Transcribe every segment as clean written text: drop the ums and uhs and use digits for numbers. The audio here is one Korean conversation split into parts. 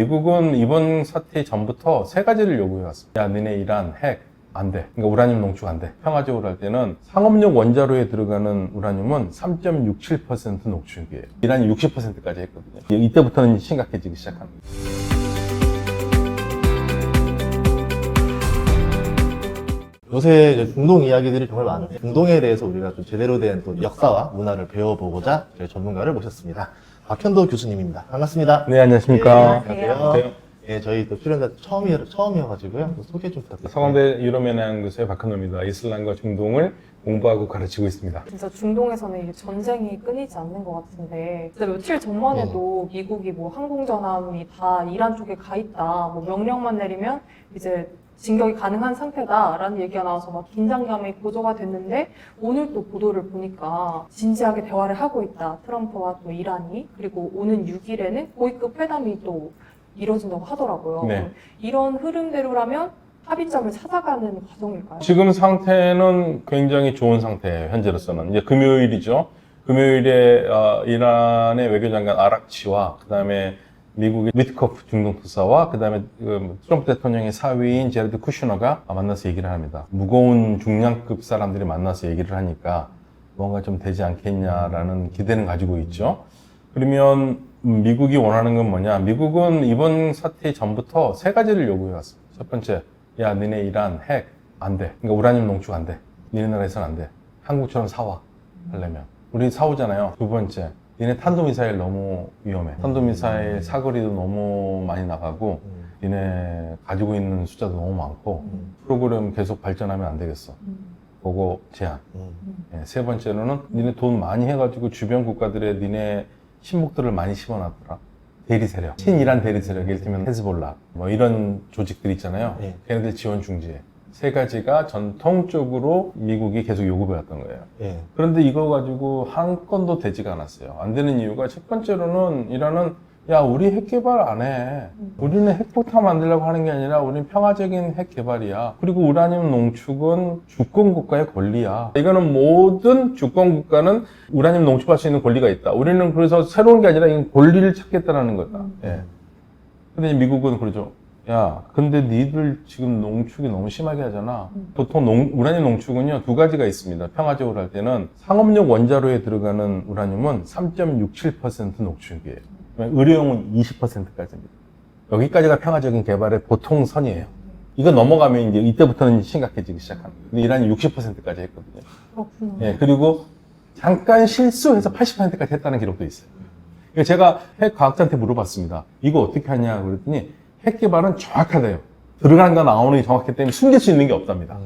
미국은 이번 사태 전부터 세 가지를 요구해왔습니다. 야, 너네 이란 핵 안 돼. 그러니까 우라늄 농축 안 돼. 평화적으로 할 때는 상업용 원자로에 들어가는 우라늄은 3.67% 농축이에요. 이란이 60%까지 했거든요. 이때부터는 심각해지기 시작합니다. 요새 이제 중동 이야기들이 정말 많은데 중동에 대해서 우리가 좀 제대로 된 또 역사와 문화를 배워보고자 저희 전문가를 모셨습니다. 박현도 교수님입니다. 반갑습니다. 네, 안녕하십니까. 네, 안녕하세요. 예, 저희 또 출연자 처음이어가지고요. 또 소개 좀 부탁드립니다. 서강대 유럽연합연구소의 박현호입니다. 이슬람과 중동을 공부하고 가르치고 있습니다. 진짜 중동에서는 이게 전쟁이 끊이지 않는 것 같은데 진짜 며칠 전만 해도 미국이 뭐 항공전함이 다 이란 쪽에 가 있다 뭐 명령만 내리면 이제 진격이 가능한 상태다라는 얘기가 나와서 막 긴장감이 고조가 됐는데 오늘 또 보도를 보니까 진지하게 대화를 하고 있다. 트럼프와 또 이란이. 그리고 오는 6일에는 고위급 회담이 또 이뤄진다고 하더라고요. 네. 이런 흐름대로라면 합의점을 찾아가는 과정일까요? 지금 상태는 굉장히 좋은 상태예요. 현재로서는. 이제 금요일이죠. 금요일에 이란의 외교장관 아락치와 그다음에 미국의 위트코프 중동특사와 그다음에 트럼프 대통령의 사위인 제레드 쿠슈너가 만나서 얘기를 합니다. 무거운 중량급 사람들이 만나서 얘기를 하니까 뭔가 좀 되지 않겠냐라는 기대는 가지고 있죠. 그러면 미국이 원하는 건 뭐냐? 미국은 이번 사태 전부터 세 가지를 요구해왔습니다. 첫 번째, 야, 너네 이란 핵 안 돼. 그러니까 우라늄 농축 안 돼. 니네 나라에서는 안 돼. 한국처럼 사와 하려면. 우리 사오잖아요. 두 번째, 니네 탄도미사일 너무 위험해. 탄도미사일 사거리도 너무 많이 나가고 니네 가지고 있는 숫자도 너무 많고 프로그램 계속 발전하면 안 되겠어. 그거 제한. 네, 세 번째로는 니네 돈 많이 해가지고 주변 국가들에 니네 신목들을 많이 심어놨더라. 대리 세력, 친이란 대리 세력, 예를 들면 헤즈볼라, 뭐 이런 조직들 있잖아요. 네. 걔네들 지원 중지해. 세 가지가 전통적으로 미국이 계속 요구해왔던 거예요. 예. 그런데 이거 가지고 한 건도 되지가 않았어요. 안 되는 이유가 첫 번째로는 이란은 야, 우리 핵 개발 안 해. 우리는 핵폭탄 만들려고 하는 게 아니라 우리는 평화적인 핵 개발이야. 그리고 우라늄 농축은 주권 국가의 권리야. 이거는 모든 주권 국가는 우라늄 농축할 수 있는 권리가 있다. 우리는 그래서 새로운 게 아니라 이건 권리를 찾겠다라는 거다. 예. 근데 미국은 그러죠. 야, 근데 니들 지금 농축이 너무 심하게 하잖아. 보통 우라늄 농축은요, 두 가지가 있습니다. 평화적으로 할 때는 상업용 원자로에 들어가는 우라늄은 3.67% 농축이에요. 의료용은 20%까지입니다. 여기까지가 평화적인 개발의 보통 선이에요. 이거 넘어가면 이제 이때부터는 심각해지기 시작합니다. 근데 이란이 60%까지 했거든요. 그렇구나. 예, 그리고 잠깐 실수해서 80%까지 했다는 기록도 있어요. 그러니까 제가 핵 과학자한테 물어봤습니다. 이거 어떻게 하냐 그랬더니 핵 개발은 정확하대요. 들어가는 거 나오는 게 정확하기 때문에 숨길 수 있는 게 없답니다.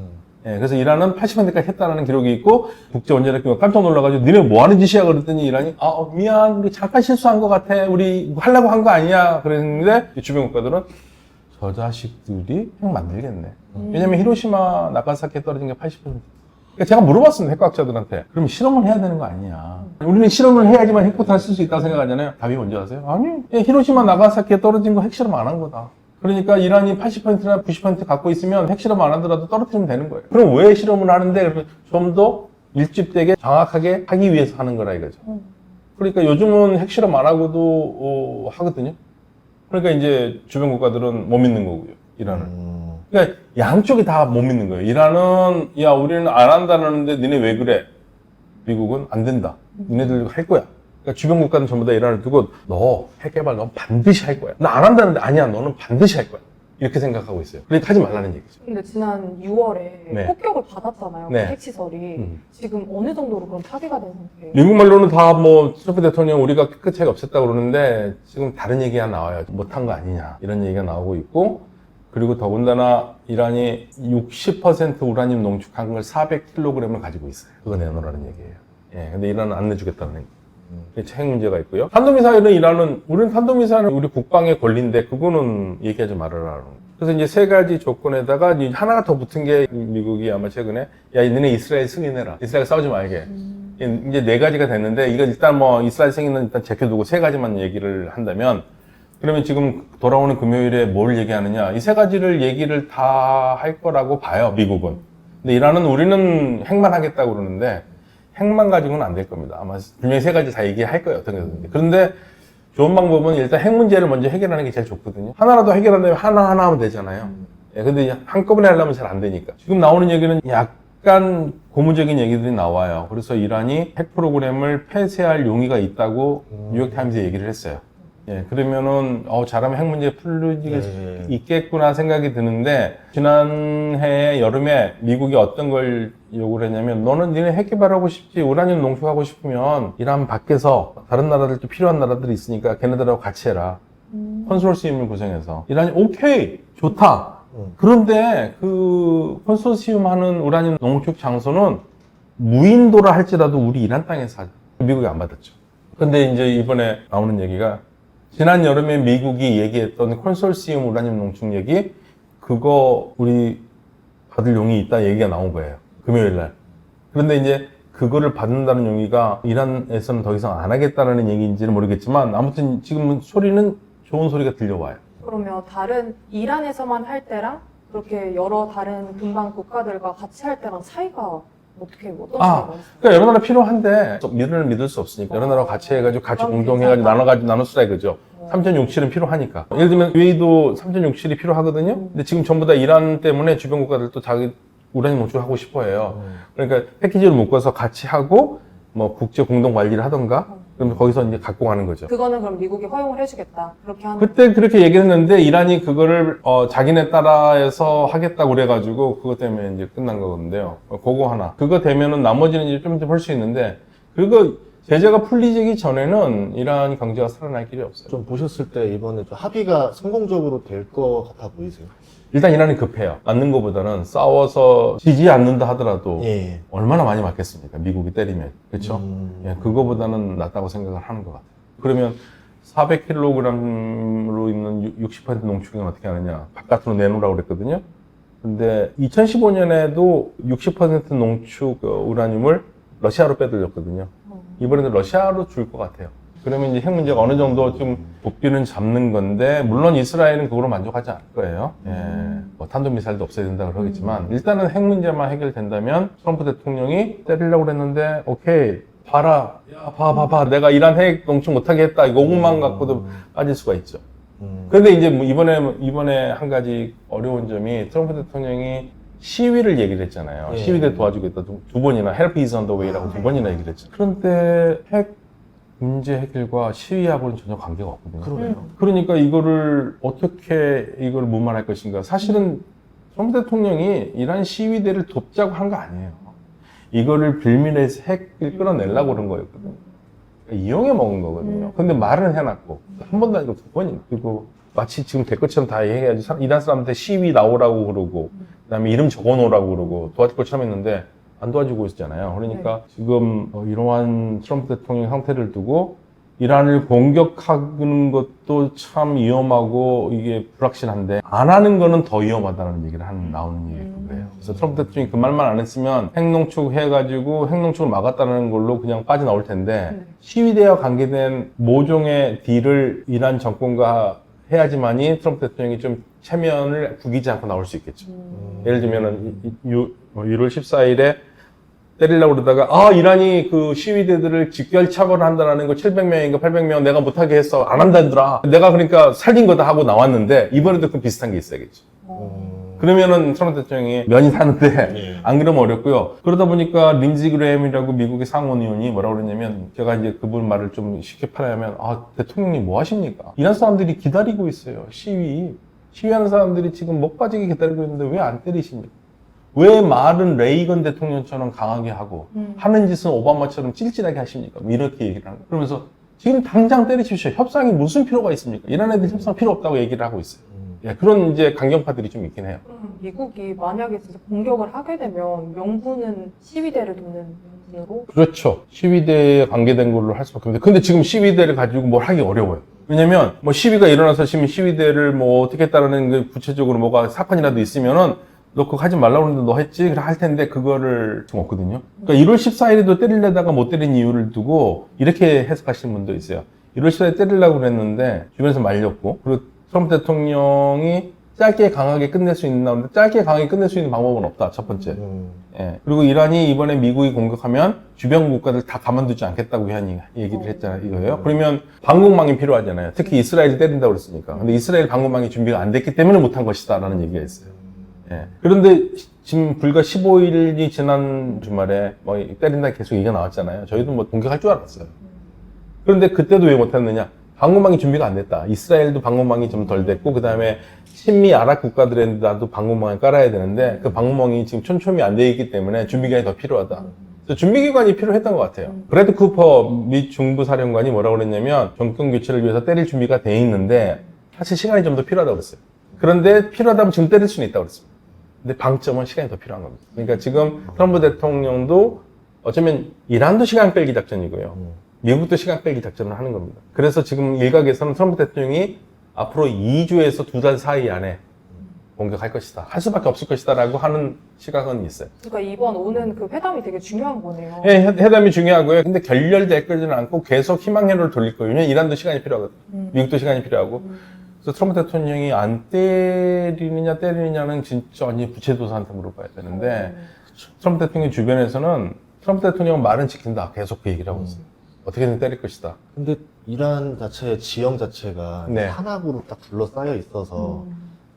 예, 그래서 이란은 80%까지 했다는 기록이 있고 국제원자력기구가 깜짝 놀라가지고 니네 뭐 하는 짓이야 그랬더니 이란이 미안 우리 잠깐 실수한 것 같아 우리 하려고 한 거 아니야 그랬는데 주변 국가들은 저 자식들이 핵 만들겠네. 왜냐면 히로시마 나가사키에 떨어진 게 80%. 그러니까 제가 물어봤습니다 핵과학자들한테. 그럼 실험을 해야 되는 거 아니냐. 우리는 실험을 해야지만 핵폭탄을 쓸 수 있다고 생각하잖아요. 답이 뭔지 아세요? 아니 히로시마 나가사키에 떨어진 거 핵실험 안 한 거다. 그러니까 이란이 80%나 90% 갖고 있으면 핵실험 안 하더라도 떨어뜨리면 되는 거예요. 그럼 왜 실험을 하는데? 그러면 좀 더 밀집되게 정확하게 하기 위해서 하는 거라 이거죠. 그러니까 요즘은 핵실험 안 하고도 하거든요. 그러니까 이제 주변 국가들은 못 믿는 거고요. 이란은. 그러니까 양쪽이 다 못 믿는 거예요. 이란은 야 우리는 안 한다는데 니네 왜 그래? 미국은 안 된다. 니네들 할 거야. 그러니까 주변 국가는 전부 다 이란을 두고 너 핵 개발 너 반드시 할 거야. 나 안 한다는데 아니야 너는 반드시 할 거야. 이렇게 생각하고 있어요. 그러니까 하지 말라는 얘기죠. 근데 지난 6월에 네. 폭격을 받았잖아요. 네. 그 핵시설이. 지금 어느 정도로 그럼 파괴가 된 상태예요? 미국 말로는 다 뭐 트럼프 대통령 우리가 깨끗하게 없앴다고 그러는데 지금 다른 얘기가 나와요. 못한 거 아니냐 이런 얘기가 나오고 있고 그리고 더군다나 이란이 60% 우라늄 농축한 걸 400kg을 가지고 있어요. 그거 내놓으라는 얘기예요. 예, 근데 이란은 안 내주겠다는 얘기. 핵 문제가 있고요. 탄도미사일은 이란은 우리는 탄도미사일은 우리 국방의 권리인데 그거는 얘기하지 말아라. 그래서 이제 세 가지 조건에다가 이제 하나가 더 붙은 게 미국이 아마 최근에 야 너네 이스라엘 승인해라. 이스라엘 싸우지 말게. 이제 네 가지가 됐는데 이거 일단 뭐 이스라엘 승인은 일단 제껴두고 세 가지만 얘기를 한다면 그러면 지금 돌아오는 금요일에 뭘 얘기하느냐 이 세 가지를 얘기를 다 할 거라고 봐요 미국은. 근데 이란은 우리는 핵만 하겠다고 그러는데 핵만 가지고는 안 될 겁니다. 아마 분명히 세 가지 다 얘기할 거예요. 어떤 거든지. 그런데 좋은 방법은 일단 핵 문제를 먼저 해결하는 게 제일 좋거든요. 하나라도 해결하려면 하나하나 하면 되잖아요. 예, 근데 한꺼번에 하려면 잘 안 되니까. 지금 나오는 얘기는 약간 고무적인 얘기들이 나와요. 그래서 이란이 핵 프로그램을 폐쇄할 용의가 있다고 뉴욕타임즈에 얘기를 했어요. 예, 그러면은, 잘하면 핵 문제 풀릴 수 있겠구나 생각이 드는데, 지난해 여름에 미국이 어떤 걸 요구를 했냐면, 너는 니네 핵 개발하고 싶지, 우라늄 농축하고 싶으면, 이란 밖에서 다른 나라들도 필요한 나라들이 있으니까 걔네들하고 같이 해라. 컨소시엄을 구성해서. 이란이, 오케이! 좋다! 그런데 그 컨소시엄 하는 우라늄 농축 장소는 무인도라 할지라도 우리 이란 땅에서 하자. 미국이 안 받았죠. 근데 이제 이번에 나오는 얘기가, 지난 여름에 미국이 얘기했던 컨소시엄 우라늄 농축 얘기, 그거 우리 받을 용이 있다 얘기가 나온 거예요. 금요일 날. 그런데 이제 그거를 받는다는 용의가 이란에서는 더 이상 안 하겠다는 얘기인지는 모르겠지만, 아무튼 지금 소리는 좋은 소리가 들려와요. 그러면 다른 이란에서만 할 때랑 그렇게 여러 다른 근방 국가들과 같이 할 때랑 차이가 어떤 차이가 있어요? 그러니까 여러 나라 필요한데 믿을 수 없으니까 여러 나라 같이 해가지고 같이 공동해가지고 나눠 쓰라 이거죠. 3067은 필요하니까. 예를 들면 UAE도 3067이 필요하거든요. 근데 지금 전부 다 이란 때문에 주변 국가들도 자기 우라늄 농축을 하고 싶어해요. 그러니까 패키지로 묶어서 같이 하고 뭐 국제 공동 관리를 하던가. 그럼 거기서 이제 갖고 가는 거죠. 그거는 그럼 미국이 허용을 해주겠다. 그렇게 하는. 그때 그렇게 얘기를 했는데 이란이 그거를 자기네 따라해서 하겠다고 그래가지고 그것 때문에 이제 끝난 거거든요. 그거 하나. 그거 되면은 나머지는 이제 좀 볼 수 있는데 그거 제재가 풀리기 전에는 이란 경제가 살아날 길이 없어요. 좀 보셨을 때 이번에 좀 합의가 성공적으로 될 것 같아 보이세요? 일단 이란이 급해요. 맞는 것보다는 싸워서 지지 않는다 하더라도 예. 얼마나 많이 맞겠습니까? 미국이 때리면. 그렇죠? 예, 그거보다는 낫다고 생각을 하는 것 같아요. 그러면 400kg으로 있는 60% 농축액은 어떻게 하느냐? 바깥으로 내놓으라고 그랬거든요. 근데 2015년에도 60% 농축 우라늄을 러시아로 빼돌렸거든요. 이번에도 러시아로 줄 것 같아요. 그러면 이제 핵 문제가 어느 정도 좀 복귀는 잡는 건데, 물론 이스라엘은 그거로 만족하지 않을 거예요. 예, 뭐 탄도미사일도 없애야 된다고 그러겠지만, 일단은 핵 문제만 해결된다면, 트럼프 대통령이 때리려고 그랬는데, 오케이, 봐라. 야, 봐봐. 내가 이란 핵 농축 못하게 했다. 이거 5분만 갖고도 빠질 수가 있죠. 그런데 이제 뭐 이번에 한 가지 어려운 점이 트럼프 대통령이 시위를 얘기를 했잖아요. 예. 시위대 도와주겠다. 두 번이나 help is on the way라고 두 번이나 얘기를 했죠. 그런데 핵 문제 해결과 시위하고는 전혀 관계가 없거든요. 그러네요. 그러니까 이거를 어떻게 이걸 무마할 것인가. 사실은 트럼프 대통령이 이란 시위대를 돕자고 한 거 아니에요. 이거를 빌미해서 핵을 끌어내려고 그런 거였거든요. 그러니까 이용해 먹은 거거든요. 근데 말은 해놨고 한 번도 아니고 두 번이나. 그리고 마치 지금 될 것처럼 다 얘기해가지고 이란 사람한테 시위 나오라고 그러고 그다음에 이름 적어놓으라고 그러고 도와줄 것처럼 했는데 안 도와주고 있었잖아요. 그러니까 지금 이러한 트럼프 대통령 상태를 두고 이란을 공격하는 것도 참 위험하고 이게 불확실한데 안 하는 거는 더 위험하다는 얘기를 나오는 얘기일 거예요. 그래서 트럼프 대통령이 그 말만 안 했으면 핵농축 해가지고 핵농축을 막았다는 걸로 그냥 빠져나올 텐데 시위대와 관계된 모종의 딜을 이란 정권과 해야지만이 트럼프 대통령이 좀 체면을 구기지 않고 나올 수 있겠죠. 예를 들면은 1월 14일에 때리려고 그러다가 이란이 그 시위대들을 직결 처벌을 한다는 거 700명인가 800명 내가 못하게 했어. 안 한다더라. 내가 그러니까 살린 거다 하고 나왔는데 이번에도 그 비슷한 게 있어야겠죠. 그러면은 트럼프 대통령이 면이 사는데 안 그러면 어렵고요. 그러다 보니까 린지 그레햄이라고 미국의 상원의원이 뭐라고 그러냐면 제가 이제 그분 말을 좀 쉽게 팔아야면 대통령님 뭐 하십니까? 이란 사람들이 기다리고 있어요. 시위하는 사람들이 지금 목 빠지게 기다리고 있는데 왜 안 때리십니까? 왜 말은 레이건 대통령처럼 강하게 하고 하는 짓은 오바마처럼 찔찔하게 하십니까? 이렇게 얘기를 하는 거예요. 그러면서 지금 당장 때리십시오. 협상이 무슨 필요가 있습니까? 이란 애들 협상 필요 없다고 얘기를 하고 있어요. 예, 그런 이제 강경파들이 좀 있긴 해요. 미국이 만약에 진짜 공격을 하게 되면 명분은 시위대를 돕는 명분으로? 그렇죠. 시위대에 관계된 걸로 할 수밖에 없는데 근데 지금 시위대를 가지고 뭘 하기 어려워요. 왜냐면 뭐 시위가 일어나서 지금 시위대를 뭐 어떻게 했다는 게 구체적으로 뭐가 사건이라도 있으면은 너 그거 하지 말라고 했는데 너 했지? 그래 할 텐데 그거를 좀 없거든요. 그러니까 1월 14일에도 때리려다가 못 때린 이유를 두고 이렇게 해석하시는 분도 있어요. 1월 14일에 때리려고 그랬는데 주변에서 말렸고 그리고 트럼프 대통령이 짧게 강하게 끝낼 수 있나? 짧게 강하게 끝낼 수 있는 방법은 없다. 첫 번째. 예. 그리고 이란이 이번에 미국이 공격하면 주변 국가들 다 가만두지 않겠다고 얘기를 했잖아요. 이거예요. 그러면 방공망이 필요하잖아요. 특히 이스라엘이 때린다고 그랬으니까. 근데 이스라엘 방공망이 준비가 안 됐기 때문에 못한 것이다라는 얘기가 있어요. 예. 그런데 지금 불과 15일이 지난 주말에 뭐 때린다 계속 얘기가 나왔잖아요. 저희도 뭐 공격할 줄 알았어요. 그런데 그때도 왜 못했느냐? 방공망이 준비가 안 됐다. 이스라엘도 방공망이 좀 덜 됐고, 그 다음에 친미 아랍 국가들에도 방공망을 깔아야 되는데, 그 방공망이 지금 촘촘히 안 돼 있기 때문에 준비기간이 더 필요하다. 그래서 준비기간이 필요했던 것 같아요. 브래드 쿠퍼 미 중부 사령관이 뭐라고 그랬냐면, 정권 교체를 위해서 때릴 준비가 돼 있는데, 사실 시간이 좀 더 필요하다고 그랬어요. 그런데 필요하다면 지금 때릴 수는 있다고 그랬습니다. 근데 방점은 시간이 더 필요한 겁니다. 그러니까 지금 트럼프 대통령도 어쩌면 이란도 시간 끌기 작전이고요. 미국도 시간 끌기 작전을 하는 겁니다. 그래서 지금 일각에서는 트럼프 대통령이 앞으로 2주에서 2달 사이 안에 공격할 것이다. 할 수밖에 없을 것이다 라고 하는 시각은 있어요. 그러니까 이번 오는 그 회담이 되게 중요한 거네요. 예, 회담이 중요하고요. 근데 결렬되지는 않고 계속 희망회로를 돌릴 거예요. 왜냐면 이란도 시간이 필요하거든요. 미국도 시간이 필요하고. 그래서 트럼프 대통령이 안 때리느냐는 진짜 완전히 부채도사한테 물어봐야 되는데, 트럼프 대통령 주변에서는 트럼프 대통령은 말은 지킨다. 계속 그 얘기를 하고 있어요. 어떻게든 때릴 것이다. 근데 이란 자체의 지형 자체가 네. 산악으로 딱 둘러싸여 있어서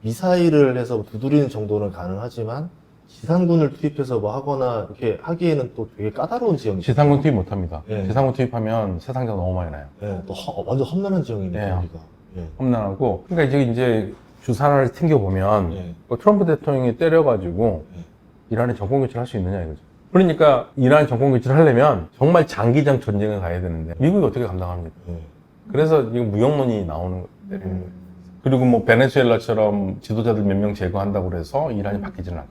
미사일을 해서 두드리는 정도는 가능하지만 지상군을 투입해서 뭐 하거나 이렇게 하기에는 또 되게 까다로운 지형이죠. 지상군 투입 못합니다. 네. 지상군 투입하면 세상자가 너무 많이 나요. 예, 또 완전 험난한 지형이니까 네. 여기가. 예. 험난하고. 그러니까 이제 주사를 튕겨보면 네. 트럼프 대통령이 때려가지고 네. 이란에 정권 교체를 할 수 있느냐 이거죠. 그러니까 이란에 정권 교체를 하려면 정말 장기적 전쟁을 가야 되는데 미국이 어떻게 감당합니까? 예. 그래서 지금 무역론이 나오는 거예요. 그리고 뭐 베네수엘라처럼 지도자들 몇 명 제거한다고 그래서 이란이 바뀌지는 않아요.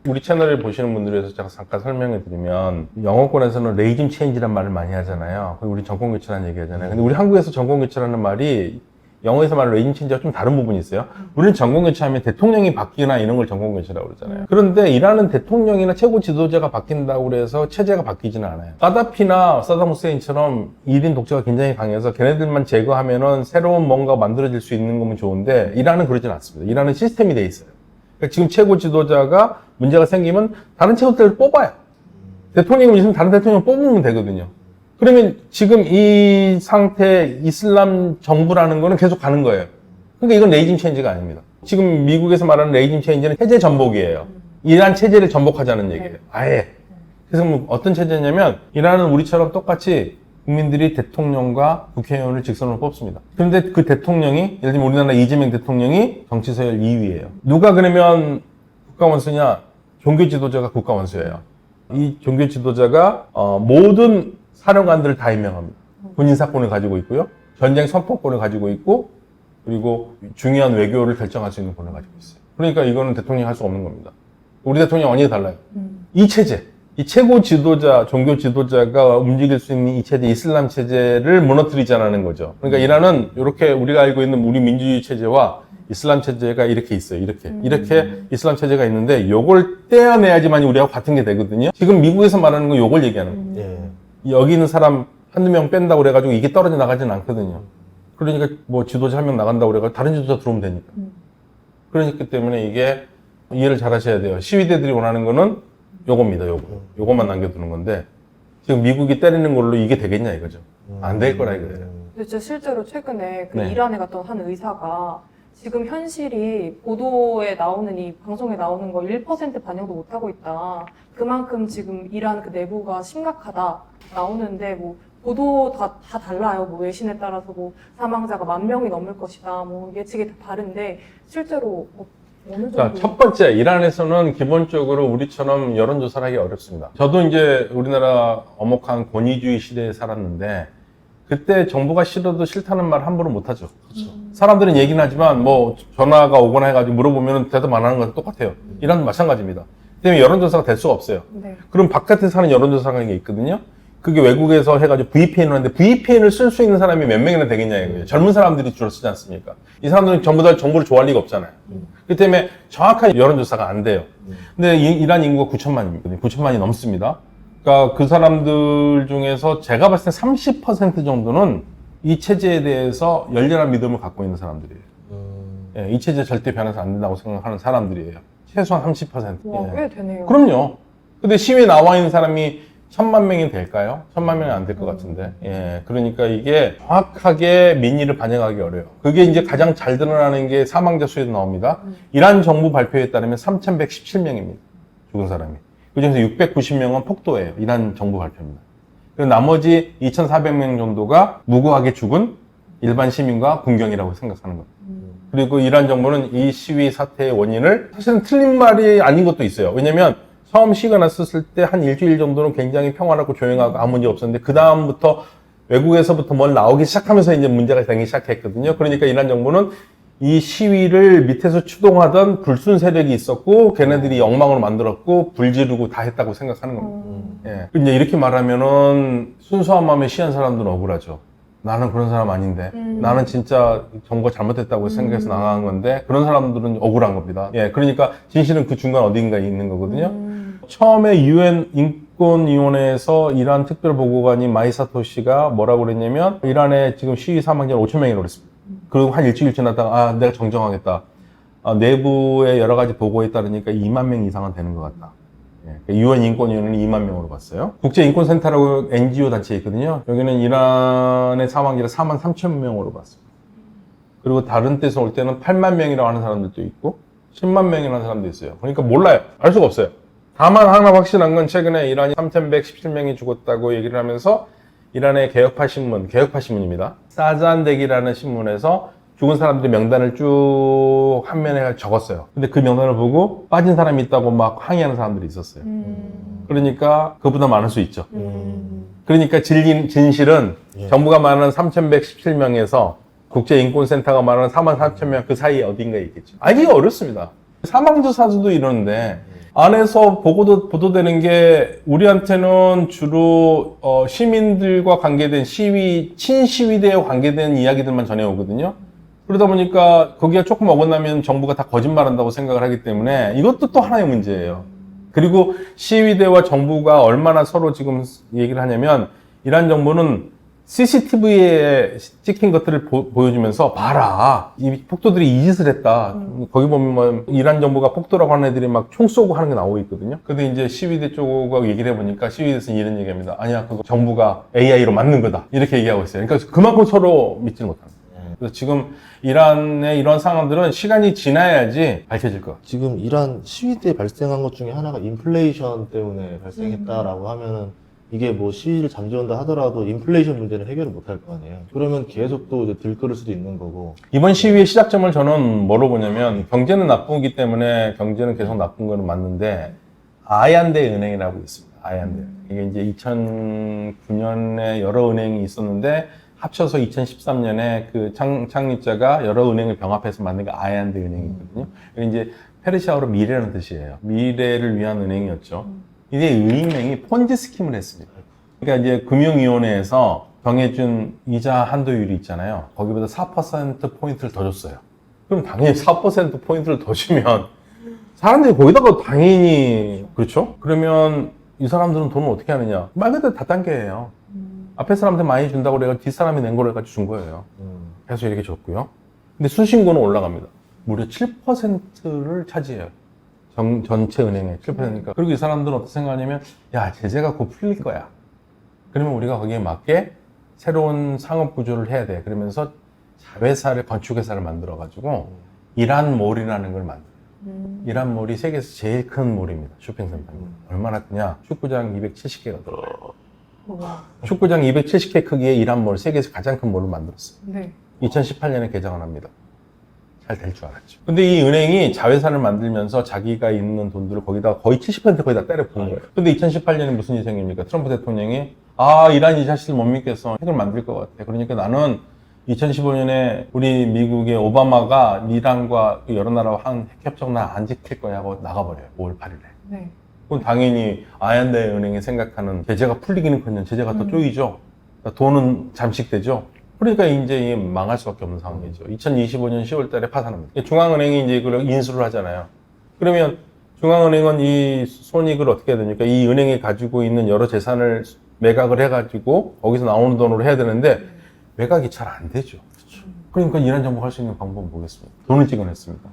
우리 채널을 보시는 분들에서 제가 잠깐 설명해 드리면 영어권에서는 레이즘 체인지란 말을 많이 하잖아요. 우리 정권 교체라는 얘기 하잖아요. 근데 우리 한국에서 정권 교체라는 말이 영어에서 말하는 레이즘 체인지와 좀 다른 부분이 있어요. 우리는 정권 교체하면 대통령이 바뀌거나 이런 걸 정권 교체라고 그러잖아요. 그런데 이란은 대통령이나 최고 지도자가 바뀐다고 그래서 체제가 바뀌지는 않아요. 까다피나 사담 후세인처럼 1인 독재가 굉장히 강해서 걔네들만 제거하면은 새로운 뭔가 만들어질 수 있는 거면 좋은데 이란은 그러진 않습니다. 이란은 시스템이 돼 있어요. 그러니까 지금 최고 지도자가 문제가 생기면 다른 최고들을 뽑아요. 대통령이 있으면 다른 대통령을 뽑으면 되거든요. 그러면 지금 이 상태 이슬람 정부라는 거는 계속 가는 거예요. 그러니까 이건 레이징 체인지가 아닙니다. 지금 미국에서 말하는 레이징 체인지는 체제 전복이에요. 이란 체제를 전복하자는 얘기예요. 아예. 그래서 뭐 어떤 체제냐면 이란은 우리처럼 똑같이 국민들이 대통령과 국회의원을 직선으로 뽑습니다. 그런데 그 대통령이 예를 들면 우리나라 이재명 대통령이 정치 서열 2위예요. 누가 그러면 국가원수냐? 종교 지도자가 국가원수예요. 이 종교 지도자가 모든 사령관들을 다 임명합니다. 군인 사권을 가지고 있고요. 전쟁 선포권을 가지고 있고 그리고 중요한 외교를 결정할 수 있는 권을 가지고 있어요. 그러니까 이거는 대통령이 할 수 없는 겁니다. 우리 대통령 완전히 달라요. 이 체제, 이 최고 지도자, 종교 지도자가 움직일 수 있는 이 체제, 이슬람 체제를 무너뜨리자는 거죠. 그러니까 이란은 이렇게 우리가 알고 있는 우리 민주주의 체제와 이슬람 체제가 이렇게 있어요. 이렇게 이슬람 체제가 있는데 요걸 떼어내야지만 우리하고 같은 게 되거든요. 지금 미국에서 말하는 건 요걸 얘기하는 거예요. 예. 여기 있는 사람 한두 명 뺀다고 그래가지고 이게 떨어져 나가지는 않거든요. 그러니까 뭐 지도자 한 명 나간다고 그래가지고 다른 지도자 들어오면 되니까. 그러니까 때문에 이게 이해를 잘 하셔야 돼요. 시위대들이 원하는 거는 요겁니다, 요것만 남겨두는 건데 지금 미국이 때리는 걸로 이게 되겠냐 이거죠. 안 될 거라 이거예요. 근데 진짜 실제로 최근에 그 네. 이란에 갔던 한 의사가 지금 현실이 보도에 나오는 이 방송에 나오는 거 1% 반영도 못하고 있다. 그만큼 지금 이란 그 내부가 심각하다 나오는데 뭐 보도 다 달라요. 뭐 외신에 따라서 뭐 사망자가 10,000명이 넘을 것이다. 뭐 예측이 다 다른데 실제로 어느 정도? 자, 첫 번째, 이란에서는 기본적으로 우리처럼 여론조사를 하기 어렵습니다. 저도 이제 우리나라 엄혹한 권위주의 시대에 살았는데 그때 정부가 싫어도 싫다는 말 함부로 못하죠. 사람들은 얘기는 하지만 뭐 전화가 오거나 해가지고 물어보면 대답 안 하는 건 똑같아요. 이란도 마찬가지입니다. 때문에 여론조사가 될 수가 없어요. 네. 그럼 바깥에서 하는 여론조사가 있거든요. 그게 외국에서 해가지고 VPN을 하는데 VPN을 쓸 수 있는 사람이 몇 명이나 되겠냐 이거예요. 젊은 사람들이 주로 쓰지 않습니까? 이 사람들은 전부 다 정보를 좋아할 리가 없잖아요. 그 때문에 정확한 여론조사가 안 돼요. 근데 이란 인구가 9천만입니다. 9천만이 넘습니다. 그러니까 그 사람들 중에서 제가 봤을 때 30% 정도는 이 체제에 대해서 열렬한 믿음을 갖고 있는 사람들이에요. 예, 이 체제 절대 변해서 안 된다고 생각하는 사람들이에요. 최소한 30%. 와, 예. 꽤 되네요. 그럼요. 근데 시위에 나와 있는 사람이 1000만 명이 될까요? 1000만 명이 안 될 것 같은데. 예. 그러니까 이게 정확하게 민의를 반영하기 어려워요. 그게 이제 가장 잘 드러나는 게 사망자 수에도 나옵니다. 이란 정부 발표에 따르면 3117명입니다. 죽은 사람이. 그중에서 690명은 폭도예요. 이란 정부 발표입니다. 그리고 나머지 2400명 정도가 무고하게 죽은 일반 시민과 군경이라고 생각하는 겁니다. 그리고 이란 정부는 이 시위 사태의 원인을 사실은 틀린 말이 아닌 것도 있어요. 왜냐면 처음 시위가 났었을 때 한 일주일 정도는 굉장히 평화롭고 조용하고 아무 문제 없었는데 그 다음부터 외국에서부터 뭘 나오기 시작하면서 이제 문제가 생기기 시작했거든요. 그러니까 이란 정부는 이 시위를 밑에서 추동하던 불순 세력이 있었고 걔네들이 엉망으로 만들었고 불 지르고 다 했다고 생각하는 겁니다. 예. 근데 이렇게 말하면은 순수한 마음에 시한 사람들은 억울하죠. 나는 그런 사람 아닌데 나는 진짜 정부가 잘못했다고 생각해서 나간 건데 그런 사람들은 억울한 겁니다. 예, 그러니까 진실은 그 중간 어딘가에 있는 거거든요. 처음에 UN 인권위원회에서 이란 특별보고관인 마이사토 씨가 뭐라고 그랬냐면 이란에 지금 시위 사망자는 5,000명이라고 그랬습니다. 그리고 한 일주일 지나다가 내가 정정하겠다. 내부의 여러 가지 보고에 따르니까 2만 명 이상은 되는 것 같다. UN 인권위원회는 2만 명으로 봤어요. 국제인권센터라고 NGO 단체 있거든요. 여기는 이란의 사망자를 4만 3천 명으로 봤습니다. 그리고 다른 데서 올 때는 8만 명이라고 하는 사람들도 있고 10만 명이라는 사람도 있어요. 그러니까 몰라요. 알 수가 없어요. 다만 하나 확실한 건 최근에 이란이 3,117명이 죽었다고 얘기를 하면서 이란의 개혁파 신문입니다. 사잔덱이라는 신문에서 죽은 사람들의 명단을 쭉 한 면에 적었어요. 근데 그 명단을 보고 빠진 사람이 있다고 막 항의하는 사람들이 있었어요. 그러니까 그보다 많을 수 있죠. 그러니까 진실은 예. 정부가 말하는 3,117명에서 국제인권센터가 말하는 43,000명 그 사이에 어딘가에 있겠죠. 알기가 어렵습니다. 사망자 사수도 이러는데 안에서 보도되는 게 우리한테는 주로 시민들과 관계된 친시위대와 관계된 이야기들만 전해오거든요. 그러다 보니까 거기가 조금 어긋나면 정부가 다 거짓말한다고 생각을 하기 때문에 이것도 또 하나의 문제예요. 그리고 시위대와 정부가 얼마나 서로 지금 얘기를 하냐면 이란 정부는 CCTV에 찍힌 것들을 보여주면서 봐라 이 폭도들이 이 짓을 했다. 거기 보면 이란 정부가 폭도라고 하는 애들이 막 총 쏘고 하는 게 나오고 있거든요. 근데 이제 시위대 쪽하고 얘기를 해보니까 시위대에서는 이런 얘기합니다. 아니야 그거 정부가 AI로 만든 거다 이렇게 얘기하고 있어요. 그러니까 그만큼 서로 믿지 못하는 거예요. 그래서 지금 이란의 이런 상황들은 시간이 지나야지 밝혀질 것 같아요. 지금 이란 시위 때 발생한 것 중에 하나가 인플레이션 때문에 발생했다라고 하면은 이게 뭐 시위를 잠재운다 하더라도 인플레이션 문제는 해결을 못할 거 아니에요. 그러면 계속 또 이제 들끓을 수도 있는 거고. 이번 시위의 시작점을 저는 뭐로 보냐면 경제는 나쁘기 때문에 경제는 계속 나쁜 거는 맞는데 아얀데 은행이라고 있습니다. 아얀데. 이게 이제 2009년에 여러 은행이 있었는데 합쳐서 2013년에 그 창립자가 여러 은행을 병합해서 만든 게 아얀데 은행이거든요. 이게 이제 페르시아어로 미래라는 뜻이에요. 미래를 위한 은행이었죠. 이제 이 은행이 폰지 스킴을 했습니다. 그러니까 이제 금융위원회에서 정해준 이자 한도율이 있잖아요. 거기보다 4% 포인트를 더 줬어요. 그럼 당연히 4% 포인트를 더 주면 사람들이 거기다가 당연히 그렇죠? 그러면 이 사람들은 돈을 어떻게 하느냐? 말 그대로 다단계예요. 앞에 사람한테 많이 준다고 그래가 뒷사람이 낸 거를 가지고 준 거예요. 그래서 이렇게 줬고요. 근데 수신고는 올라갑니다. 무려 7%를 차지해요. 전체 은행의 7%니까. 그리고 이 사람들은 어떻게 생각하냐면, 야, 제재가 곧 풀릴 거야. 그러면 우리가 거기에 맞게 새로운 상업 구조를 해야 돼. 그러면서 자회사를, 건축회사를 만들어가지고, 이란몰이라는 걸 만들어요. 이란몰이 세계에서 제일 큰 몰입니다. 쇼핑센터입니다. 얼마나 크냐? 축구장 270개가 들어요. 축구장 270개 크기의 이란몰, 세계에서 가장 큰 몰을 만들었어요. 네. 2018년에 개장을 합니다. 잘 될 줄 알았죠. 근데 이 은행이 자회사를 만들면서 자기가 있는 돈들을 거기다 거의 70% 거의 다 때려 부은 거예요. 근데 2018년에 무슨 일이 생깁니까? 트럼프 대통령이 이란이 이 자식을 못 믿겠어. 핵을 만들 것 같아. 그러니까 나는 2015년에 우리 미국의 오바마가 이란과 여러 나라와 한 핵협정 나 안 지킬 거야 하고 나가버려요. 5월 8일에. 네. 그럼 당연히 아얀데 은행이 생각하는 제재가 풀리기는커녕 제재가 더 쪼이죠. 그러니까 돈은 잠식되죠. 그러니까 이제 망할 수밖에 없는 상황이죠. 2025년 10월 달에 파산합니다. 중앙은행이 이제 그걸 인수를 하잖아요. 그러면 중앙은행은 이 손익을 어떻게 해야 됩니까? 이 은행이 가지고 있는 여러 재산을 매각을 해가지고 거기서 나오는 돈으로 해야 되는데 매각이 잘 안 되죠. 그러니까 이란 정부가 할 수 있는 방법은 뭐겠습니까? 돈을 찍어냈습니다.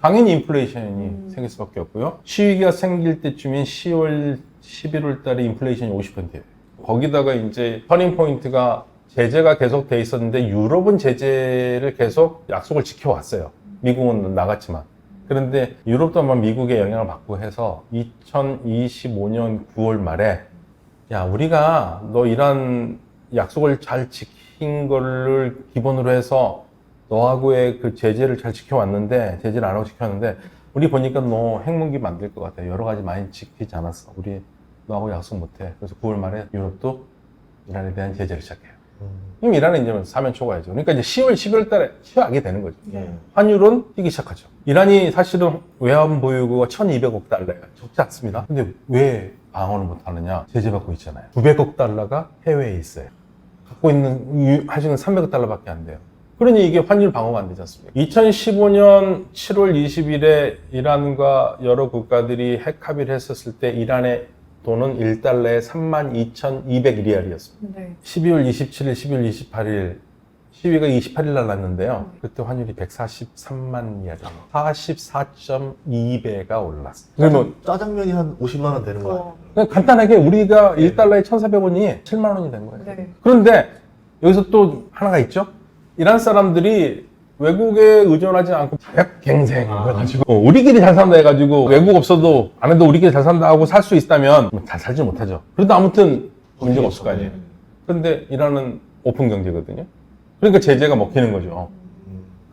당연히 인플레이션이 생길 수밖에 없고요. 시위가 생길 때쯤인 10월, 11월 달에 인플레이션이 50%예요. 거기다가 이제 터닝 포인트가 제재가 계속 돼 있었는데 유럽은 제재를 계속 약속을 지켜왔어요. 미국은 나갔지만. 그런데 유럽도 아마 미국의 영향을 받고 해서 2025년 9월 말에 야, 우리가 너 이란 약속을 잘 지킨 거를 기본으로 해서 너하고의 그 제재를 잘 지켜왔는데, 제재를 안 하고 지켰는데, 우리 보니까 너 핵무기 만들 것 같아. 여러 가지 많이 지키지 않았어. 우리 너하고 약속 못 해. 그래서 9월 말에 유럽도 이란에 대한 제재를 시작해요. 그럼 이란은 이제 사면 초과해죠. 그러니까 이제 10월, 11월 달에 취하게 되는 거죠. 환율은 뛰기 시작하죠. 이란이 사실은 외환 보유고가 1200억 달러예요. 적지 않습니다. 근데 왜 방어를 못 하느냐? 제재 받고 있잖아요. 900억 달러가 해외에 있어요. 갖고 있는, 하시는 300억 달러밖에 안 돼요. 그러니 이게 환율 방어가 안 되지 않습니까? 2015년 7월 20일에 이란과 여러 국가들이 핵 합의를 했었을 때 이란의 돈은 1달러에 32,200리알이었습니다. 네. 12월 27일, 12월 28일 시위가 28일 날 났는데요. 그때 환율이 143만 리알이에요. 44.2배가 올랐어요. 그러면 짜장면이 한 50만 원 되는 거야. 그냥 간단하게 우리가 1달러에 1,400원이 7만 원이 된 거예요. 네. 그런데 여기서 또 하나가 있죠. 이란 사람들이 외국에 의존하지 않고 자력갱생 해가지고 우리끼리 잘 산다 해가지고 외국 없어도 안 해도 우리끼리 잘 산다 하고 살 수 있다면 잘 살지 못하죠. 그래도 아무튼 문제가 없을 거 아니에요. 그런데 이란은 오픈 경제거든요. 그러니까 제재가 먹히는 거죠.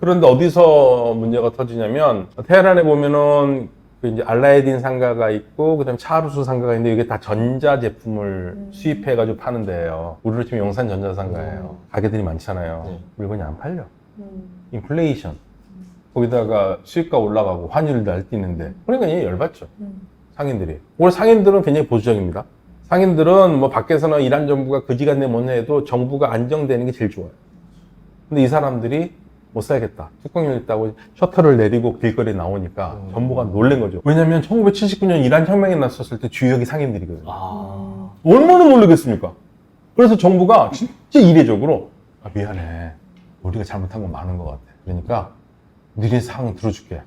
그런데 어디서 문제가 터지냐면 테헤란에 보면은 그 이제 알라에딘 상가가 있고 그다음에 차르수 상가가 있는데 이게 다 전자 제품을 수입해가지고 파는 데예요. 우리로 치면 용산 전자 상가예요. 가게들이 많잖아요. 네. 물건이 안 팔려. 인플레이션. 거기다가 수입가 올라가고 환율 날뛰는데 그러니까 얘 열받죠. 상인들이. 오늘 상인들은 굉장히 보수적입니다. 상인들은 뭐 밖에서는 이란 정부가 그지간내 뭐냐 해도 정부가 안정되는 게 제일 좋아요. 근데 이 사람들이 못 살겠다. 뚜껑 열렸다고 셔터를 내리고 길거리에 나오니까 정부가 놀란 거죠. 왜냐면 1979년 이란 혁명이 났었을 때 주역이 상인들이거든요. 얼마나 놀라겠습니까? 그래서 정부가 진짜 이례적으로 미안해. 우리가 잘못한 건 많은 것 같아. 그러니까 니네 상황 들어줄게.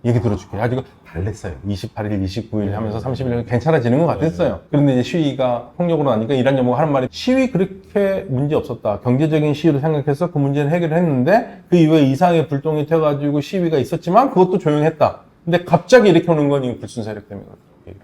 얘기 들어줄게. 가지고 달랬어요. 28일, 29일 하면서 30일 괜찮아지는 것 같았어요. 그런데 이제 시위가 폭력으로 나니까 이란 정부가 하는 말이 시위 그렇게 문제 없었다. 경제적인 시위로 생각해서 그 문제는 해결을 했는데 그 이후에 이상의 불똥이 튀어가지고 시위가 있었지만 그것도 조용했다. 근데 갑자기 이렇게 오는 건 이 불순 세력 때문에 그렇다.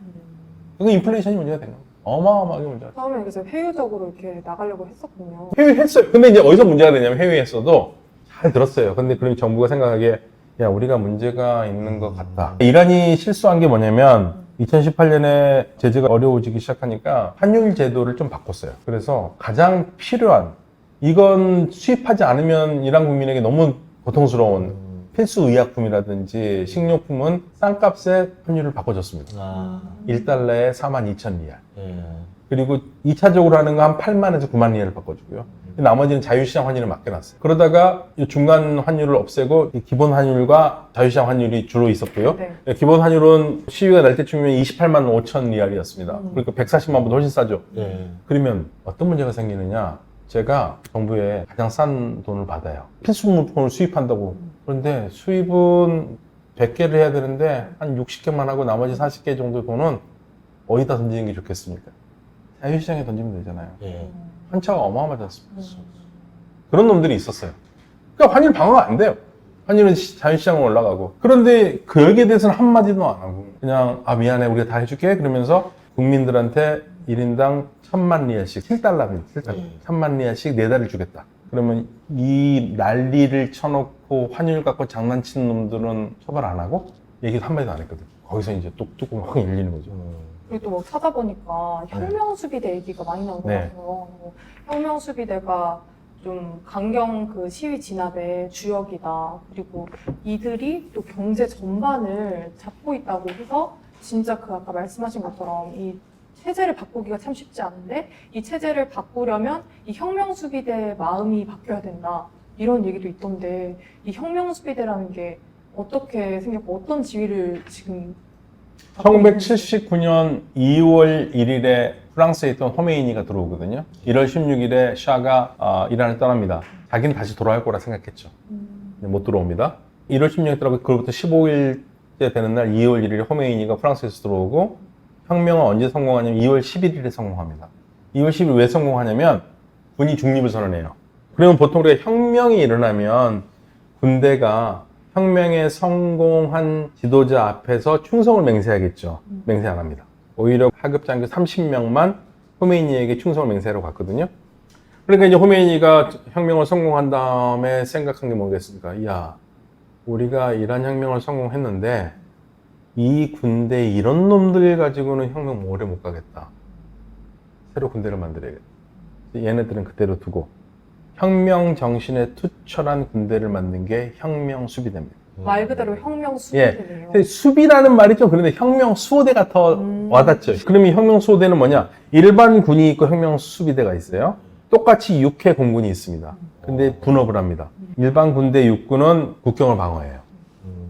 그건 인플레이션이 문제가 되는 거예요. 어마어마하게 문제가 돼요. 처음에 그래서 회유적으로 이렇게 나가려고 했었군요. 회의했어요. 근데 이제 어디서 문제가 되냐면 회의했어도 잘 들었어요. 근데 그럼 정부가 생각하기에 야, 우리가 문제가 있는 것 같다. 이란이 실수한 게 뭐냐면 2018년에 제재가 어려워지기 시작하니까 환율 제도를 좀 바꿨어요. 그래서 가장 필요한 이건 수입하지 않으면 이란 국민에게 너무 고통스러운 필수 의약품이라든지 식료품은 싼 값에 환율을 바꿔줬습니다. 1달러에 42,000리알. 그리고 2차적으로 하는 거 한 8만에서 9만 리알을 바꿔주고요. 나머지는 자유시장 환율을 맡겨놨어요. 그러다가 이 중간 환율을 없애고 이 기본 환율과 자유시장 환율이 주로 있었고요. 네. 기본 환율은 시위가 날 때쯤이면 28만 5천 리알이었습니다. 그러니까 140만 보다 훨씬 싸죠. 그러면 어떤 문제가 생기느냐? 제가 정부에 가장 싼 돈을 받아요. 필수물품을 수입한다고. 그런데 수입은 100개를 해야 되는데 한 60개만 하고 나머지 40개 정도 돈은 어디다 던지는 게 좋겠습니까? 자유시장에 던지면 되잖아요. 환차가 어마어마하지 않습니까? 그런 놈들이 있었어요. 그러니까 환율 방어가 안 돼요. 환율은 자유시장으로 올라가고. 그런데 그 여기에 대해서는 한마디도 안 하고 그냥 미안해 우리가 다 해줄게 그러면서 국민들한테 1인당 1,000만 리알씩 7달러입니다. 7달러. 1,000만 리알씩 4달을 주겠다. 그러면 이 난리를 쳐놓고 환율 갖고 장난치는 놈들은 처벌 안 하고 얘기도 한마디도 안 했거든. 거기서 이제 뚜껑 확 열리는 거죠. 그리고 또 뭐 찾아보니까 혁명수비대 얘기가 많이 나온 것 네. 같아요. 뭐 혁명수비대가 좀 강경 그 시위 진압의 주역이다. 그리고 이들이 또 경제 전반을 잡고 있다고 해서 진짜 그 아까 말씀하신 것처럼 이 체제를 바꾸기가 참 쉽지 않은데 이 체제를 바꾸려면 이 혁명수비대의 마음이 바뀌어야 된다. 이런 얘기도 있던데 이 혁명수비대라는 게 어떻게 생겼고 어떤 지위를 지금 1979년 2월 1일에 프랑스에 있던 호메이니가 들어오거든요. 1월 16일에 샤가 이란을 떠납니다. 자기는 다시 돌아올 거라 생각했죠. 근데 못 들어옵니다. 1월 16일 들어가고 그로부터 15일째 되는 날 2월 1일에 호메이니가 프랑스에서 들어오고 혁명은 언제 성공하냐면 2월 11일에 성공합니다. 2월 10일 왜 성공하냐면 군이 중립을 선언해요. 그러면 보통 우리가 혁명이 일어나면 군대가 혁명에 성공한 지도자 앞에서 충성을 맹세하겠죠. 맹세 안 합니다. 오히려 하급 장교 30명만 호메이니에게 충성을 맹세하러 갔거든요. 그러니까 이제 호메이니가 혁명을 성공한 다음에 생각한 게 뭐겠습니까? 야, 우리가 이란 혁명을 성공했는데 이 군대 이런 놈들 가지고는 혁명 오래 못 가겠다. 새로 군대를 만들어야겠다. 얘네들은 그대로 두고 혁명 정신에 투철한 군대를 만든 게 혁명 수비대입니다. 말 그대로 혁명 수비대네요. 예. 수비라는 말이 좀 그런데 혁명 수호대가 더 와닿죠. 그러면 혁명 수호대는 뭐냐? 일반 군이 있고 혁명 수비대가 있어요. 똑같이 육해 공군이 있습니다. 근데 분업을 합니다. 일반 군대 육군은 국경을 방어해요.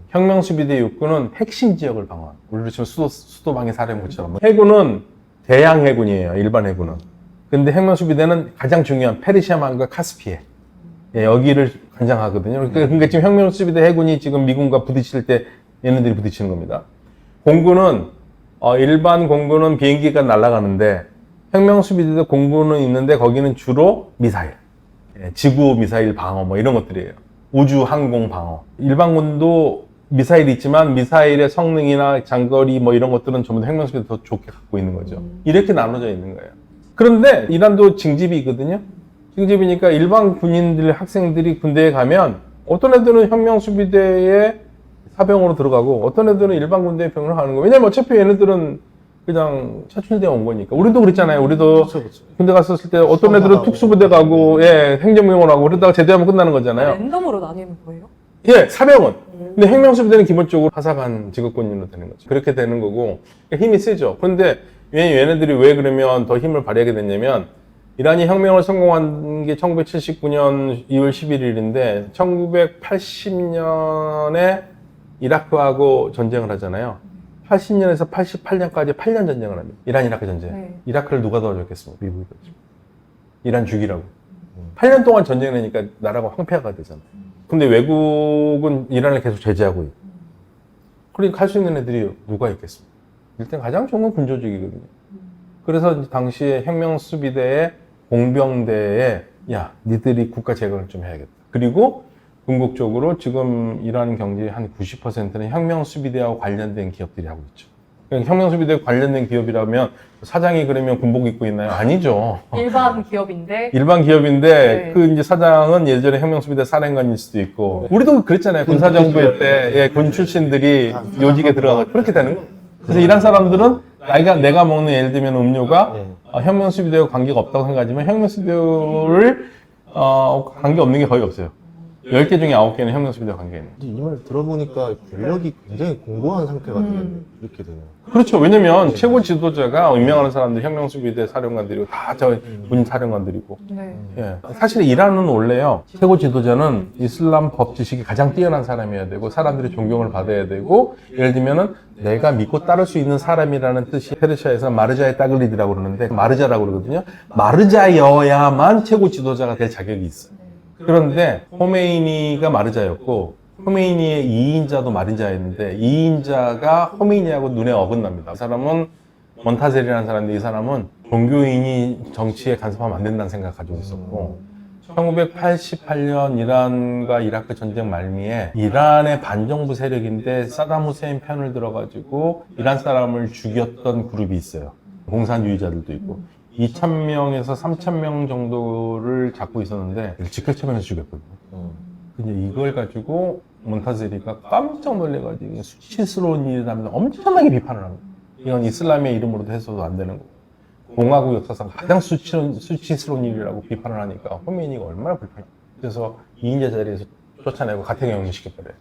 혁명 수비대 육군은 핵심 지역을 방어합니다. 우리로 치면 수도방위 사령부처럼. 해군은 대양 해군이에요. 일반 해군은. 근데 혁명 수비대는 가장 중요한 페르시아만과 카스피해. 예, 여기를 관장하거든요. 그러니까 지금 혁명 수비대 해군이 지금 미군과 부딪힐 때 얘네들이 부딪히는 겁니다. 공군은 일반 공군은 비행기가 날아가는데 혁명 수비대 공군은 있는데 거기는 주로 미사일, 예, 지구 미사일 방어 뭐 이런 것들이에요. 우주 항공 방어. 일반군도 미사일이 있지만 미사일의 성능이나 장거리 뭐 이런 것들은 전부 다 혁명 수비대 더 좋게 갖고 있는 거죠. 이렇게 나눠져 있는 거예요. 그런데 이란도 징집이거든요. 징집이니까 일반 군인들, 학생들이 군대에 가면 어떤 애들은 혁명 수비대에 사병으로 들어가고 어떤 애들은 일반 군대에 병으로 가는 거예요. 왜냐면 어차피 얘네들은 그냥 차출대 온 거니까. 우리도 그랬잖아요. 우리도 그쵸. 군대 갔었을 때 어떤 애들은 특수부대 가고, 예, 행정병원 하고 그러다가 제대하면 끝나는 거잖아요. 랜덤으로 나뉘는 거예요? 예, 사병은. 근데 혁명 수비대는 기본적으로 하사관 직업군인으로 되는 거죠. 그렇게 되는 거고 힘이 세죠. 그런데 얘네들이 왜 그러면 더 힘을 발휘하게 됐냐면 이란이 혁명을 성공한 게 1979년 2월 11일인데 1980년에 이라크하고 전쟁을 하잖아요. 80년에서 88년까지 8년 전쟁을 합니다. 이란 이라크 전쟁. 네. 이라크를 누가 도와줬겠습니까? 미국이 도와줬죠. 이란 죽이라고. 8년 동안 전쟁을 하니까 나라가 황폐화가 되잖아요. 근데 외국은 이란을 계속 제재하고 있고. 그러니까 할 수 있는 애들이 누가 있겠습니까? 일단 가장 좋은 건 군조직이거든요. 그래서 당시에 혁명 수비대의 공병대에 야, 니들이 국가 재건을 좀 해야겠다. 그리고 궁극적으로 지금 이란 경제의 한 90%는 혁명 수비대와 관련된 기업들이 하고 있죠. 그러니까 혁명 수비대 관련된 기업이라면 사장이 그러면 군복 입고 있나요? 아니죠. 일반 기업인데 일반 기업인데 네. 그 이제 사장은 예전에 혁명 수비대 사령관일 수도 있고 우리도 그랬잖아요. 군사정부일 때 예, 군 출신들이 요직에 들어가고 그렇게 되는 거예요. 그래서 이란 사람들은 내가 먹는 예를 들면 음료가 혁명 수비대와 관계가 없다고 생각하지만 혁명 수비대를 관계 없는 게 거의 없어요. 10개 중에 9개는 혁명 수비대와 관계가 있는 거예요. 이 말 들어보니까 권력이 굉장히 공고한 상태가 이렇게 되네요. 그렇죠. 왜냐면 최고 지도자가 임명하는 사람들 혁명 수비대 사령관들이고 다 저 군 사령관들이고. 네. 예. 사실 이란은 원래요. 최고 지도자는 이슬람 법 지식이 가장 뛰어난 사람이어야 되고 사람들이 존경을 받아야 되고 예를 들면은 내가 믿고 따를 수 있는 사람이라는 뜻이 페르시아에서 마르자의 따글리드라고 그러는데 마르자라고 그러거든요. 마르자여야만 최고 지도자가 될 자격이 있어요. 그런데 호메이니가 마르자였고 호메이니의 2인자도 마르자였는데 2인자가 호메이니하고 눈에 어긋납니다. 이 사람은 montaser이라는 사람인데 이 사람은 종교인이 정치에 간섭하면 안 된다는 생각을 가지고 있었고 1988년 이란과 이라크 전쟁 말미에 이란의 반정부 세력인데 사담 후세인 편을 들어가지고 이란 사람을 죽였던 그룹이 있어요. 공산주의자들도 있고 2,000명에서 3,000명 정도를 잡고 있었는데 직결처형해서 죽였거든요. 근데 이걸 가지고 몬타세리가 깜짝 놀래가지고 수치스러운 일이라면서 엄청나게 비판을 합니다. 이건 이슬람의 이름으로도 해서도 안 되는 거고 공화국 역사상 가장 수치스러운 일이라고 비판을 하니까 호메이니가 얼마나 불편해요. 그래서 2인자 자리에서 쫓아내고 가택연금 시켜버려요.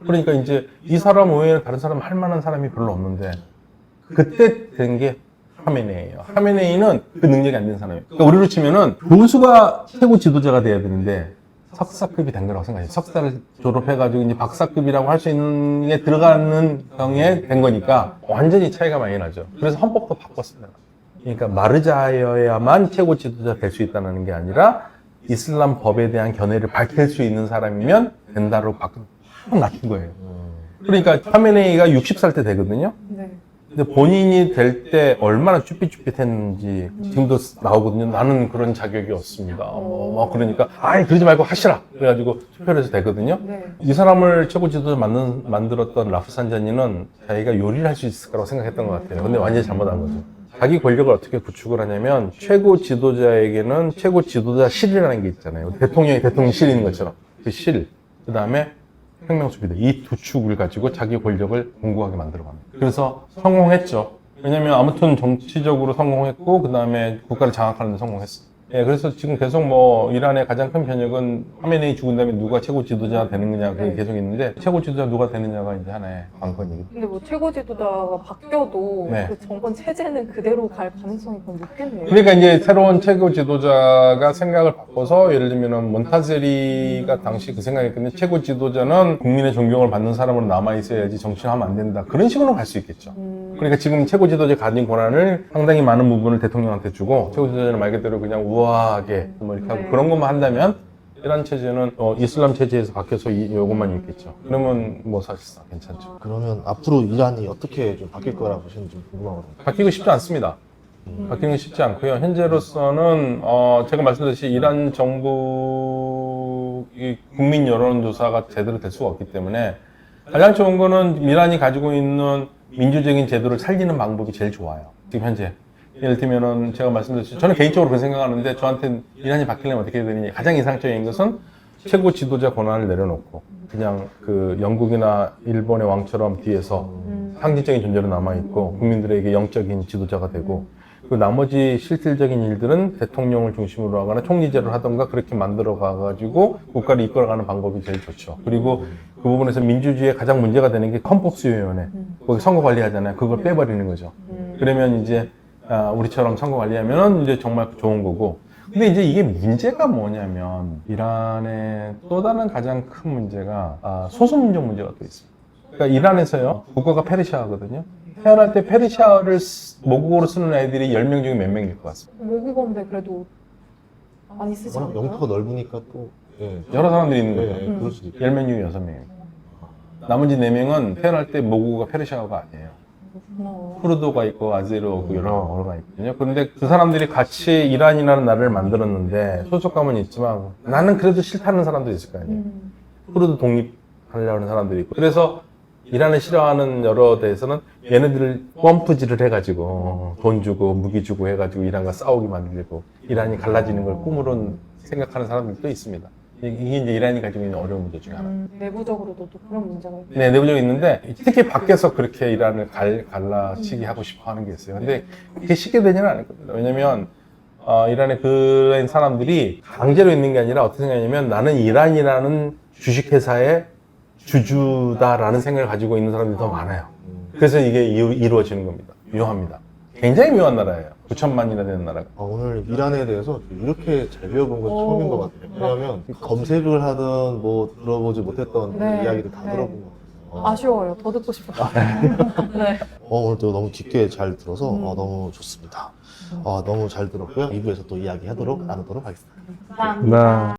그러니까 이제 이 사람 외에는 다른 사람 할 만한 사람이 별로 없는데 그때 된 게 하메네이예요. 하메네이는 그 능력이 안 된 사람이에요. 그러니까 우리로 치면은 교수가 최고 지도자가 돼야 되는데 석사급이 된 거라고 생각해요. 석사를 졸업해가지고 이제 박사급이라고 할 수 있는 게 들어가는 경에 된 거니까 완전히 차이가 많이 나죠. 그래서 헌법도 바꿨습니다. 그러니까 마르자여야만 최고 지도자 될 수 있다는 게 아니라 이슬람 법에 대한 견해를 밝힐 수 있는 사람이면 된다로 확 낮춘 거예요. 그러니까 하메네이가 60살 때 되거든요. 네. 근데 본인이 될 때 얼마나 쭈삣쭈삣했는지 지금도 나오거든요. 나는 그런 자격이 없습니다. 그러니까 아이 그러지 말고 하시라. 그래가지고 투표를 해서 되거든요. 네. 이 사람을 최고 지도자 만들었던 라프산자니는 자기가 요리를 할 수 있을 거라고 생각했던 것 같아요. 근데 완전히 잘못한 거죠. 자기 권력을 어떻게 구축을 하냐면 최고 지도자에게는 최고 지도자실이라는 게 있잖아요. 대통령이 대통령실이 있는 것처럼 그 실, 그 다음에 혁명수비대 이 두 축을 가지고 자기 권력을 공고하게 만들어갑니다. 그래서 성공했죠. 왜냐면 아무튼 정치적으로 성공했고 그 다음에 국가를 장악하는 데 성공했어. 예, 그래서 지금 계속 뭐 이란의 가장 큰 변혁은 하메네이 죽은 다음에 누가 최고 지도자 되는 거냐 그게 계속 있는데 최고 지도자 누가 되느냐가 이제 하나의 관건이거든요. 근데 뭐 최고 지도자가 바뀌어도 네. 그 정권 체제는 그대로 갈 가능성이 거의 높겠네요. 그러니까 이제 새로운 최고 지도자가 생각을 바꿔서 예를 들면 몬타세리가 당시 그 생각했는데 최고 지도자는 국민의 존경을 받는 사람으로 남아 있어야지 정치를 하면 안 된다. 그런 식으로 갈 수 있겠죠. 그러니까 지금 최고 지도자가 가진 권한을 상당히 많은 부분을 대통령한테 주고 최고 지도자는 말 그대로 그냥 우아하게 뭐 이렇게 하고 네. 그런 것만 한다면 이란 체제는 이슬람 체제에서 바뀌어서 이것만 있겠죠. 그러면 뭐 사실상 괜찮죠. 그러면 앞으로 이란이 어떻게 좀 바뀔 거라고 보시는지 좀 궁금하거든요. 바뀌고 싶지 않습니다. 바뀌는 게 쉽지 않고요. 현재로서는 제가 말씀드렸듯이 이란 정부 국민 여론조사가 제대로 될 수가 없기 때문에 가장 좋은 거는 이란이 가지고 있는 민주적인 제도를 살리는 방법이 제일 좋아요. 지금 현재. 예를 들면은 제가 말씀드렸듯이 저는 개인적으로 그렇게 생각하는데 저한테 이란이 바뀌려면 어떻게 해야 되느냐. 가장 이상적인 것은 최고 지도자 권한을 내려놓고 그냥 그 영국이나 일본의 왕처럼 뒤에서 상징적인 존재로 남아있고 국민들에게 영적인 지도자가 되고 그 나머지 실질적인 일들은 대통령을 중심으로 하거나 총리제를 하던가 그렇게 만들어 가가지고 국가를 이끌어가는 방법이 제일 좋죠. 그리고 그 부분에서 민주주의에 가장 문제가 되는 게 헌법수여위원회. 거기 선거 관리하잖아요. 그걸 빼버리는 거죠. 그러면 이제 우리처럼 선거 관리하면은 이제 정말 좋은 거고. 근데 이제 이게 문제가 뭐냐면 이란의 또 다른 가장 큰 문제가 소수민족 문제가 또 있습니다. 그러니까 이란에서요 국가가 페르시아거든요. 태어날 때 페르시아를 모국어로 쓰는 애들이 10명 중에 몇 명일 것 같습니다. 모국어인데 그래도 많이 쓰지 워낙 않나요? 영토가 넓으니까 또 예. 여러 사람들이 있는 거죠. 예, 그럴 수도 있고. 10명 중에 6명입니다. 나머지 4명은 태어날 때 모국어가 페르시아어가 아니에요. 그렇구나. 쿠르도가 있고 아제르 여러가 있거든요. 그런데 그 사람들이 같이 이란이라는 나라를 만들었는데 소속감은 있지만 나는 그래도 싫다는 사람도 있을 거 아니에요. 쿠르드 독립하려는 사람들이 있고 그래서 이란을 싫어하는 여러 데에서는 얘네들을 펌프질을 해가지고 돈 주고 무기 주고 해가지고 이란과 싸우게 만들고 이란이 갈라지는 걸 꿈으로 생각하는 사람들도 있습니다. 이게 이제 이란이 가지고 있는 어려운 문제 중에 하나. 내부적으로도 또 그런 문제가 있고. 네, 내부적으로 있는데 특히 밖에서 그렇게 이란을 갈라치기 하고 싶어 하는 게 있어요. 근데 그게 쉽게 되지는 않을 겁니다. 왜냐면 이란의 그런 사람들이 강제로 있는 게 아니라 어떻게 생각하냐면 나는 이란이라는 주식회사의 주주다라는 생각을 가지고 있는 사람들이 더 많아요. 그래서 이게 이루어지는 겁니다. 묘합니다. 굉장히 묘한 나라예요. 9천만이나 되는 나라가. 오늘 이란에 대해서 이렇게 잘 배워본 건 처음인 것 같아요. 왜냐하면 검색을 하든 뭐 들어보지 못했던 네. 이야기를 다 네. 들어본 것 같아요. 아쉬워요. 더 듣고 싶어요. 네. 오늘도 너무 깊게 잘 들어서 너무 좋습니다. 너무 잘 들었고요. 2부에서 또 이야기 나누도록 하겠습니다. 감사합니다.